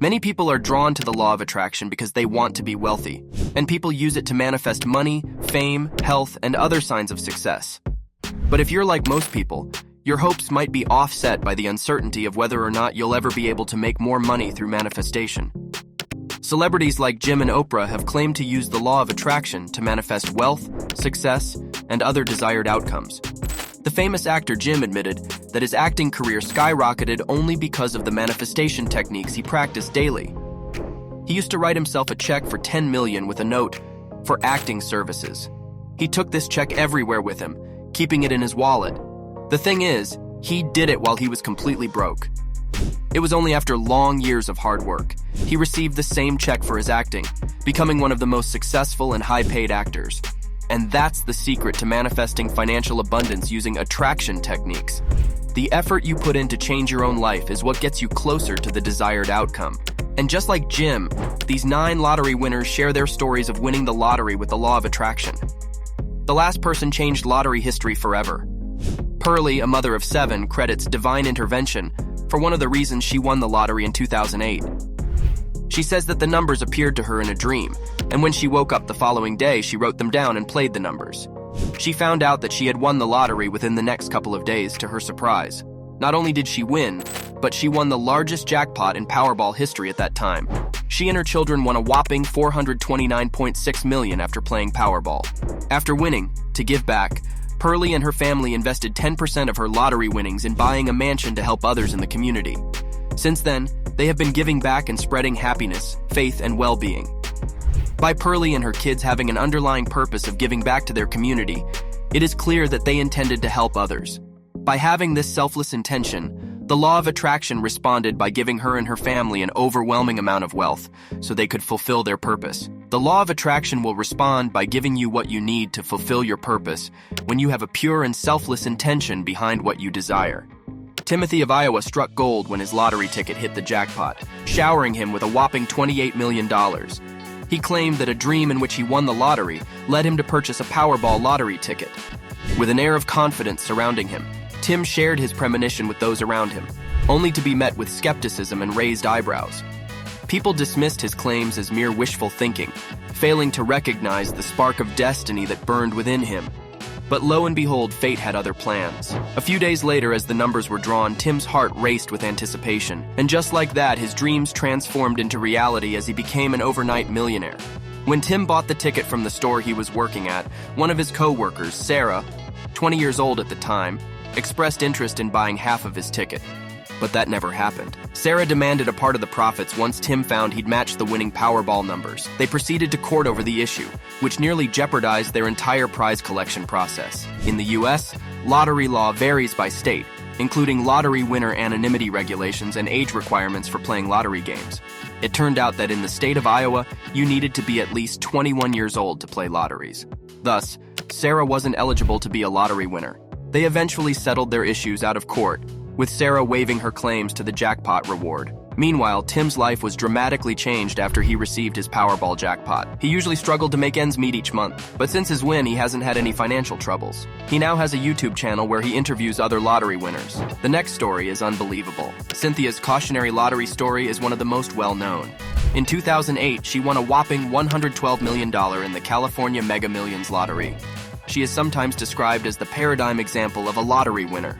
Many people are drawn to the law of attraction because they want to be wealthy, and people use it to manifest money, fame, health, and other signs of success. But if you're like most people, your hopes might be offset by the uncertainty of whether or not you'll ever be able to make more money through manifestation. Celebrities like Jim and Oprah have claimed to use the law of attraction to manifest wealth, success, and other desired outcomes. The famous actor Jim admitted that his acting career skyrocketed only because of the manifestation techniques he practiced daily. He used to write himself a check for $10 million with a note for acting services. He took this check everywhere with him, keeping it in his wallet. The thing is, he did it while he was completely broke. It was only after long years of hard work he received the same check for his acting, becoming one of the most successful and high-paid actors. And that's the secret to manifesting financial abundance using attraction techniques. The effort you put in to change your own life is what gets you closer to the desired outcome. And just like Jim, these 9 lottery winners share their stories of winning the lottery with the law of attraction. The last person changed lottery history forever. Pearlie, a mother of 7, credits divine intervention for one of the reasons she won the lottery in 2008. She says that the numbers appeared to her in a dream, and when she woke up the following day, she wrote them down and played the numbers. She found out that she had won the lottery within the next couple of days, to her surprise. Not only did she win, but she won the largest jackpot in Powerball history at that time. She and her children won a whopping $429.6 million after playing Powerball. After winning, to give back, Pearlie and her family invested 10% of her lottery winnings in buying a mansion to help others in the community. Since then, they have been giving back and spreading happiness, faith, and well-being. By Pearlie and her kids having an underlying purpose of giving back to their community, it is clear that they intended to help others. By having this selfless intention, the law of attraction responded by giving her and her family an overwhelming amount of wealth so they could fulfill their purpose. The law of attraction will respond by giving you what you need to fulfill your purpose when you have a pure and selfless intention behind what you desire. Timothy of Iowa struck gold when his lottery ticket hit the jackpot, showering him with a whopping $28 million. He claimed that a dream in which he won the lottery led him to purchase a Powerball lottery ticket. With an air of confidence surrounding him, Tim shared his premonition with those around him, only to be met with skepticism and raised eyebrows. People dismissed his claims as mere wishful thinking, failing to recognize the spark of destiny that burned within him. But lo and behold, fate had other plans. A few days later, as the numbers were drawn, Tim's heart raced with anticipation. And just like that, his dreams transformed into reality as he became an overnight millionaire. When Tim bought the ticket from the store he was working at, one of his co-workers, Sarah, 20 years old at the time, expressed interest in buying half of his ticket. But that never happened. Sarah demanded a part of the profits once Tim found he'd matched the winning Powerball numbers. They proceeded to court over the issue, which nearly jeopardized their entire prize collection process. In the US, lottery law varies by state, including lottery winner anonymity regulations and age requirements for playing lottery games. It turned out that in the state of Iowa, you needed to be at least 21 years old to play lotteries. Thus, Sarah wasn't eligible to be a lottery winner. They eventually settled their issues out of court, with Sarah waiving her claims to the jackpot reward. Meanwhile, Tim's life was dramatically changed after he received his Powerball jackpot. He usually struggled to make ends meet each month, but since his win, he hasn't had any financial troubles. He now has a YouTube channel where he interviews other lottery winners. The next story is unbelievable. Cynthia's cautionary lottery story is one of the most well-known. In 2008, she won a whopping $112 million in the California Mega Millions lottery. She is sometimes described as the paradigm example of a lottery winner.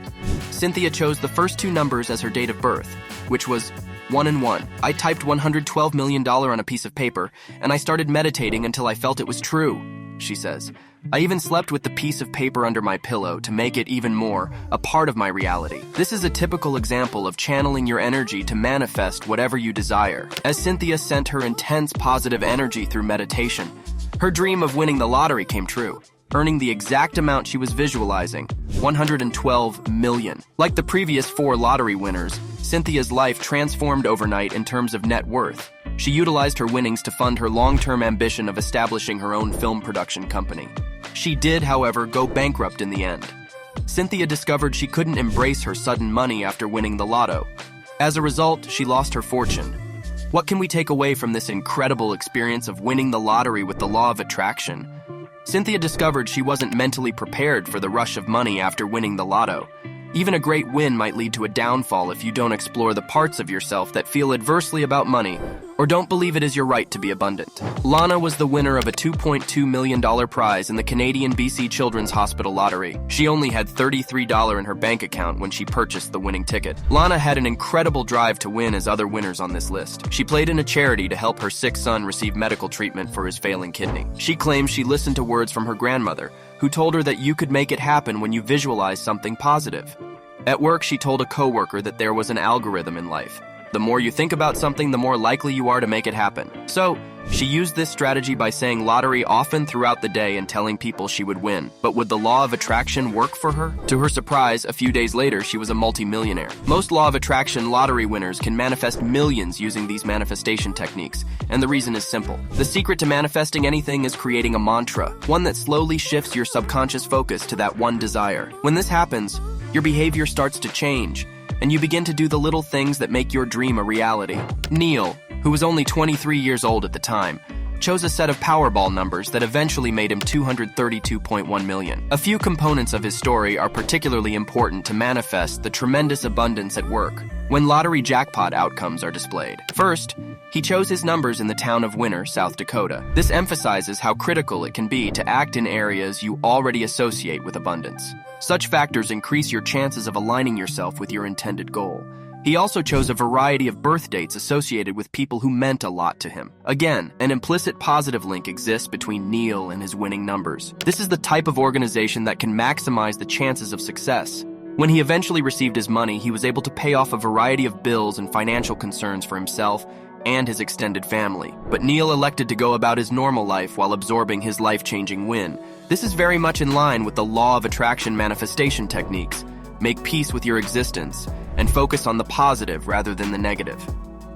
Cynthia chose the first 2 numbers as her date of birth, which was 1 and 1. I typed $112 million on a piece of paper, and I started meditating until I felt it was true, she says. I even slept with the piece of paper under my pillow to make it even more a part of my reality. This is a typical example of channeling your energy to manifest whatever you desire. As Cynthia sent her intense positive energy through meditation, her dream of winning the lottery came true, earning the exact amount she was visualizing, $112 million. Like the previous 4 lottery winners, Cynthia's life transformed overnight in terms of net worth. She utilized her winnings to fund her long-term ambition of establishing her own film production company. She did, however, go bankrupt in the end. Cynthia discovered she couldn't embrace her sudden money after winning the lotto. As a result, she lost her fortune. What can we take away from this incredible experience of winning the lottery with the law of attraction? Cynthia discovered she wasn't mentally prepared for the rush of money after winning the lotto. Even a great win might lead to a downfall if you don't explore the parts of yourself that feel adversely about money or don't believe it is your right to be abundant. Lana was the winner of a $2.2 million prize in the Canadian BC Children's Hospital Lottery. She only had $33 in her bank account when she purchased the winning ticket. Lana had an incredible drive to win as other winners on this list. She played in a charity to help her sick son receive medical treatment for his failing kidney. She claims she listened to words from her grandmother, who told her that you could make it happen when you visualize something positive. At work, she told a coworker that there was an algorithm in life. The more you think about something, the more likely you are to make it happen. So, she used this strategy by saying lottery often throughout the day and telling people she would win. But would the law of attraction work for her? To her surprise, a few days later, she was a multimillionaire. Most law of attraction lottery winners can manifest millions using these manifestation techniques, and the reason is simple. The secret to manifesting anything is creating a mantra, one that slowly shifts your subconscious focus to that one desire. When this happens, your behavior starts to change, and you begin to do the little things that make your dream a reality. Neil, who was only 23 years old at the time, chose a set of Powerball numbers that eventually made him $232.1 million. A few components of his story are particularly important to manifest the tremendous abundance at work when lottery jackpot outcomes are displayed. First, he chose his numbers in the town of Winner, South Dakota. This emphasizes how critical it can be to act in areas you already associate with abundance. Such factors increase your chances of aligning yourself with your intended goal. He also chose a variety of birth dates associated with people who meant a lot to him. Again, an implicit positive link exists between Neil and his winning numbers. This is the type of organization that can maximize the chances of success. When he eventually received his money, he was able to pay off a variety of bills and financial concerns for himself and his extended family. But Neil elected to go about his normal life while absorbing his life-changing win. This is very much in line with the law of attraction manifestation techniques. Make peace with your existence and focus on the positive rather than the negative.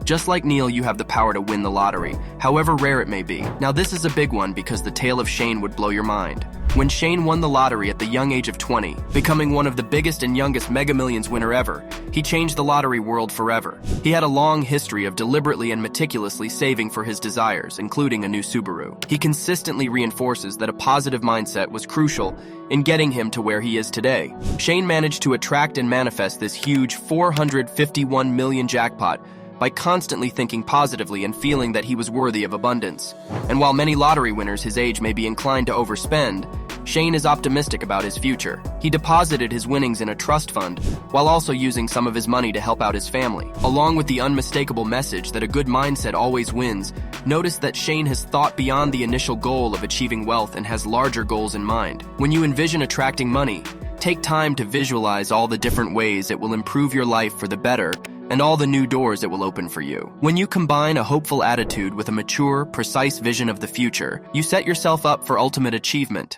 Just like Neil, you have the power to win the lottery, however rare it may be. Now this is a big one because the tale of Shane would blow your mind. When Shane won the lottery at the young age of 20, becoming one of the biggest and youngest Mega Millions winner ever, he changed the lottery world forever. He had a long history of deliberately and meticulously saving for his desires, including a new Subaru. He consistently reinforces that a positive mindset was crucial in getting him to where he is today. Shane managed to attract and manifest this huge $451 million jackpot by constantly thinking positively and feeling that he was worthy of abundance. And while many lottery winners his age may be inclined to overspend, Shane is optimistic about his future. He deposited his winnings in a trust fund while also using some of his money to help out his family. Along with the unmistakable message that a good mindset always wins, notice that Shane has thought beyond the initial goal of achieving wealth and has larger goals in mind. When you envision attracting money, take time to visualize all the different ways it will improve your life for the better and all the new doors it will open for you. When you combine a hopeful attitude with a mature, precise vision of the future, you set yourself up for ultimate achievement.